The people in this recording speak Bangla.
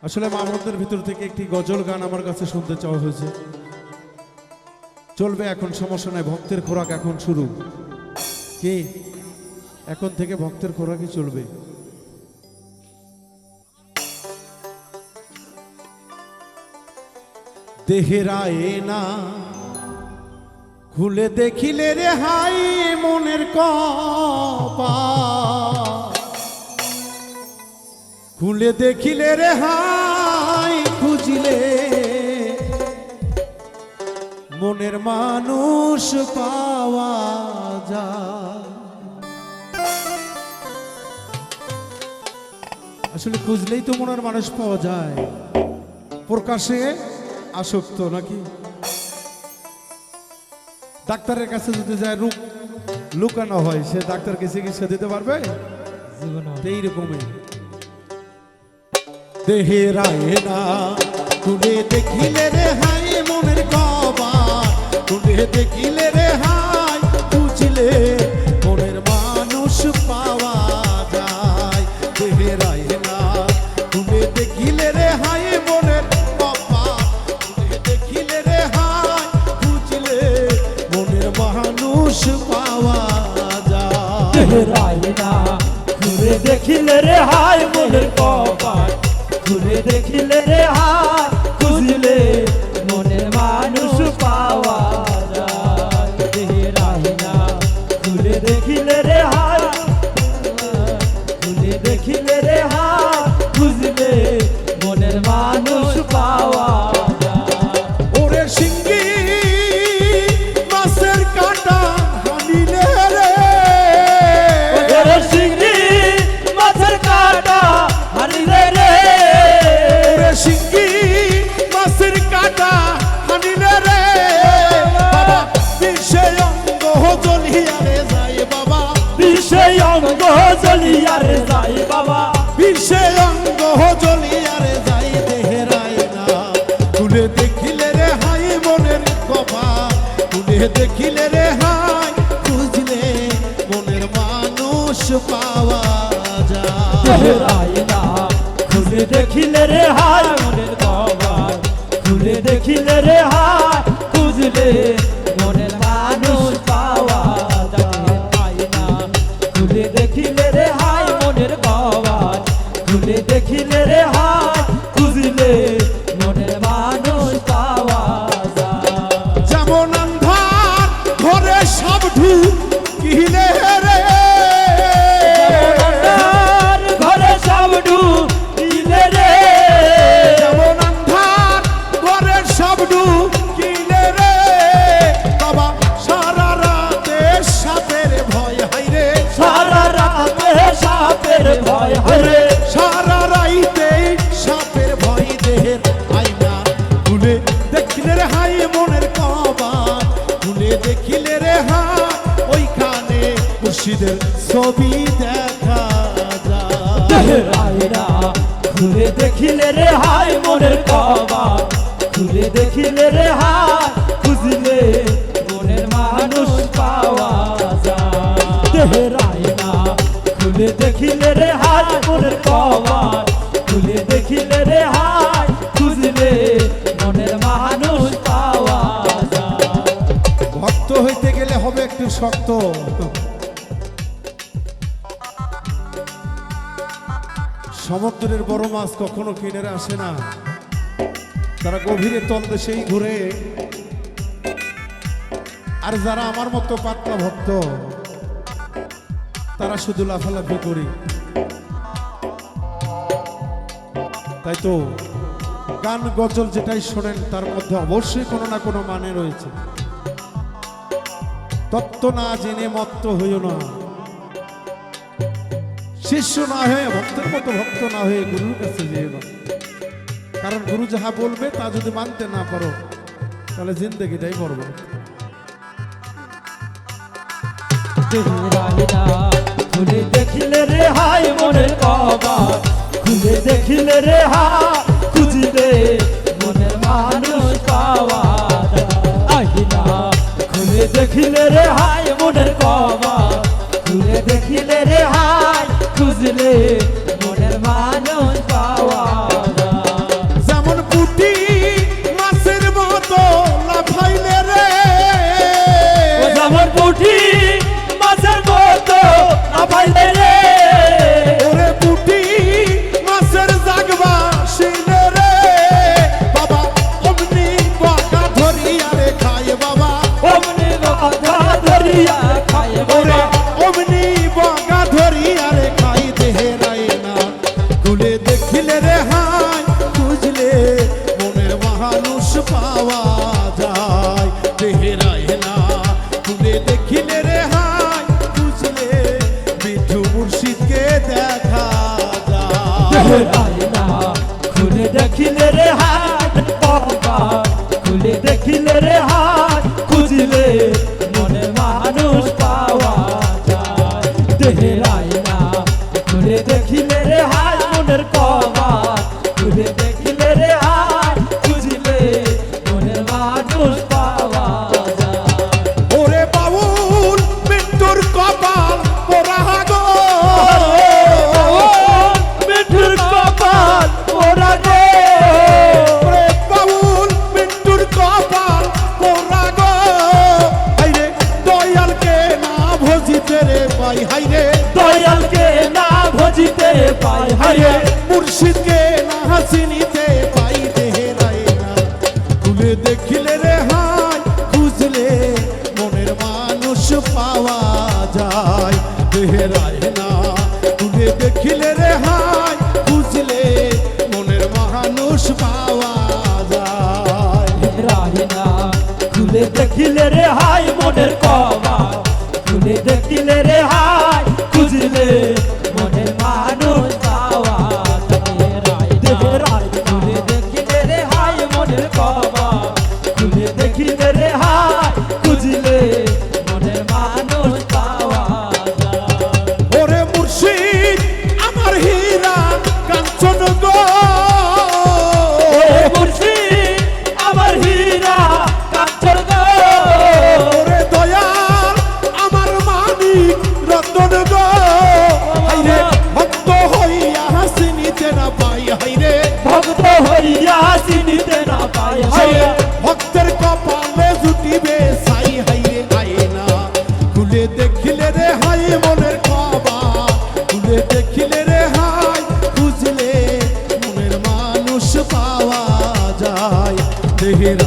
আসলে মামুদের ভিতর থেকে একটি গজল গান আমার কাছে শুনতে চাওয়া হয়েছে। চলবে, এখন সমস্যা নাই। ভক্তের খোরাক এখন শুরু। কি এখন থেকে ভক্তের খোরাকই চলবে। দেহেরায় না খুলে দেখিলে রে হাই মনের কপাল, খুলে দেখিলে রে হাই খুঁজিলে মনের মানুষ পাওয়া যায়। আসলে খুঁজলেই তো মনের মানুষ পাওয়া যায়। প্রকাশে আসক্ত নাকি? ডাক্তারের কাছে যদি যায় লুকানো হয়, সে ডাক্তারকে চিকিৎসা দিতে পারবে? এইরকমই দেহেরায় না খুলে দেখিলে রে হাই মনের কপাল, খুলে দেখিলে রে হাই বুঝলে মনের মানুষ পাওয়া যায়। দেহেরায় না খুলে দেখিলে রে হাই মনের কপাল, খুলে দেখিলে রে হাই বুঝলে মনের মানুষ পাওয়া যায়। দেহেরায় না খুলে দেখিলে রে হাই মনের কপাল, খুলে দেখিলে রে হাই খুঁজলে মনের মানুষ পাওয়া যায়। দেহেরায় না খুলে দেখিলে রে হাই, খুলে দেখিলে রে হাই খুঁজলে মনের মানুষ পাওয়া যায়। ওরে সিঙ্গি মাছের কাঁটা হানিলে রে, ওরে সিঙ্গি মাছের কাঁটা হানিলে রে, ওরে সিঙ্গি মাছের কাঁটা হানিলে রে বাবা, বিষে অঙ্গ জ্বলিয়ারে যায় বাবা, বিষে অঙ্গ জ্বলিয়ারে যায় বাবা, বিষে অঙ্গ জ্বলিয়ারে যায়। দেহেরায় না খুলে দেখিলে রে হাই মনের কপাল, খুলে দেখিলে রে হাই খুঁজলে মনের মানুষ পাওয়া যায়। দেহেরায় না খুলে দেখিলে রে হাই মনের কপাল, খুলে দেখিলে রে হাই খুঁজলে মনের মানুষ পাওয়া যায়। দেহেরায় না খুলে দেখিলে রে হাই মনের কপাল, খুলে দেখিলে রে হাই খুঁজলে মনের মানুষ পাওয়া যায়। যেমন আন্ধার ঘরে সব ঢুকিলে রে, আর ঘরে সব ঢুকিলে রে, যেমন আন্ধার ঘরে সব ঢুকিলে রে বাবা, সারা রাতে সাপের ভয় হাইরে, সারা রাতে সাপের ভয় হরে, সারা রাইতে সাপের ভয়। দেহের আয়না খুলে দেখিলে রে হাই মনের কপাল, খুলে দেখিলে রে হাই ওইখানে মুর্শিদের ছবি দেখা যায়। দেহেরায় না খুলে দেখিলে রে হাই মনের কপাল, খুলে দেখিলে রে হাই খুঁজলে মনের মানুষ পাওয়া যায়। দেহেরায় না খুলে দেখিলে রে হাই মনের কপাল, খুলে দেখিলে রে হাই খুঁজলে মনের মানুষ পাওয়া যায়। ভক্ত হইতে গেলে হবে একটু শক্ত। সমুদ্রের বড় মাছ কখনো কিনারে আসে না, তারা গভীরে তলদেশেই ঘুরে। আর যারা আমার মতো পাতলা ভক্ত, তারা শুধু লাফালাফি করি। তাই তো গান গজল যেটাই শোনেন তার মধ্যে অবশ্যই কোনো না কোনো মানে রয়েছে। তত্ত্ব না জেনে মত্ত হইও না, শিষ্য না হয়ে ভক্তের মতো ভক্ত না হয়ে গুরুর কাছে যেও না। কারণ গুরু যাহা বলবে তা যদি মানতে না পারো তাহলে জিন্দেগিটাই বরবাদ। দেহেরায় না খুলে দেখিলে রে হাই মনের কপাল, খুলে দেখিলে রে হাই খুঁজলে মনের মানুষ পাওয়া যায়। না খুলে দেখিলে রে হাই মনের কপাল, খুলে দেখিলে রে হাই খুঁজলে মনের মানুষ পাওয়া যায়। মানুষ পাওয়া যায় দেহের আয়না খুলে দেখিলে রে হাই বুঝলে মিঠু মুর্শিদকে দেখা যায় আয়না খুলে দেখিলে রে হাত কপাল খুলে দেখিলে রে হাত খুঁজলে মনে মানুষ পাওয়া যায় দেহের আয়না খুলে দেখিলে রে হাত মনের কপাল খুলে দেখিলে রে হাত খুঁজলে মনে মানুষ পাওয়া যায় ওরে বাউল মৃত্যুর কপাল পোড়া গো মিঠুর কপাল ওরা গে ওরে বাউল মৃত্যুর কপাল পোড়া গো হাইরে দয়ালকে না ভজিতে রে ভাই হাইরে দয়ালকে না ভজিতে পাই হাইরে হায় মুর্শিদকে না চিনিতে পাই দেহের আয়না খুলে দেখিলে রে হাই খুঁজলে মনের মানুষ পাওয়া যায় দেহের আয়না খুলে দেখিলে রে হাই খুঁজলে মনের মানুষ পাওয়া যায় রাহিনা খুলে দেখিলে রে হাই মনের কবা খুলে দেখিলে রে হাই খুঁজলে মনের মানুষ পাওয়া খুলে দেখিলে রে হাই মনের কবা খুলে দেখিলে রে হাই খুঁজলে মনের মানুষ পাওয়া যায় ওরে মুর্শিদ আমার হীরা কাঞ্চন গো মুর্শিদ আমার হীরা কাঞ্চন গো ওরে দয়াল আমার মানিক রতন গো হাইরে ভক্ত হইয়া হাসিনিতে না পাই হাইরে ভক্ত হইয়া চিনিতে না পাই হাইরে ভক্তের কপালে জুটিবে সাই হাইরে আয়না খুলে দেখিলে রে হাই মনের কবা খুলে দেখিলে রে হাই খুঁজলে মনের মানুষ পাওয়া যায় দেহের